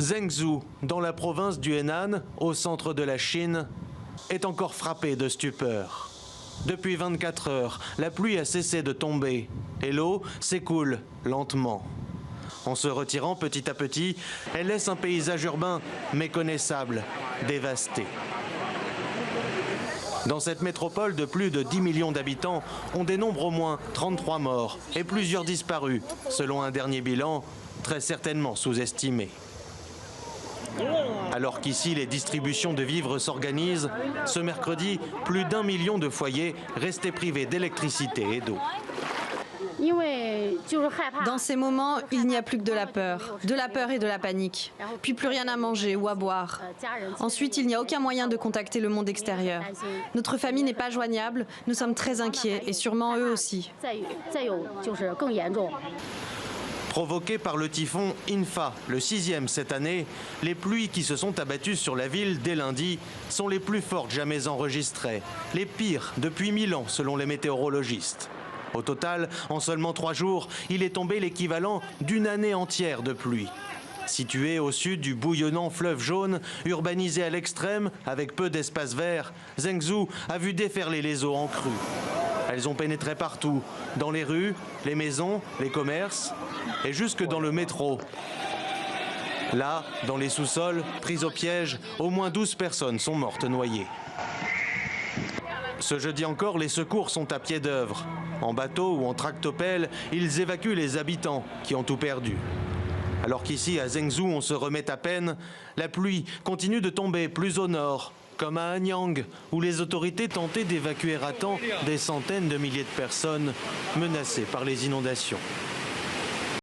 Zhengzhou, dans la province du Henan, au centre de la Chine, est encore frappé de stupeur. Depuis 24 heures, la pluie a cessé de tomber et l'eau s'écoule lentement. En se retirant petit à petit, elle laisse un paysage urbain méconnaissable, dévasté. Dans cette métropole de plus de 10 millions d'habitants, on dénombre au moins 33 morts et plusieurs disparus, selon un dernier bilan très certainement sous-estimé. Alors qu'ici, les distributions de vivres s'organisent, ce mercredi, plus d'1 million de foyers restaient privés d'électricité et d'eau. Dans ces moments, il n'y a plus que de la peur et de la panique, puis plus rien à manger ou à boire. Ensuite, il n'y a aucun moyen de contacter le monde extérieur. Notre famille n'est pas joignable, nous sommes très inquiets et sûrement eux aussi. Provoqués par le typhon Infa, le 6e cette année, les pluies qui se sont abattues sur la ville dès lundi sont les plus fortes jamais enregistrées, les pires depuis 1000 ans selon les météorologistes. Au total, en seulement 3 jours, il est tombé l'équivalent d'une année entière de pluie. Situé au sud du bouillonnant fleuve jaune, urbanisé à l'extrême, avec peu d'espaces verts, Zhengzhou a vu déferler les eaux en crue. Elles ont pénétré partout, dans les rues, les maisons, les commerces et jusque dans le métro. Là, dans les sous-sols, prises au piège, au moins 12 personnes sont mortes noyées. Ce jeudi encore, les secours sont à pied d'œuvre. En bateau ou en tractopelle, ils évacuent les habitants qui ont tout perdu. Alors qu'ici, à Zhengzhou, on se remet à peine, la pluie continue de tomber plus au nord, comme à Anyang, où les autorités tentaient d'évacuer à temps des centaines de milliers de personnes menacées par les inondations.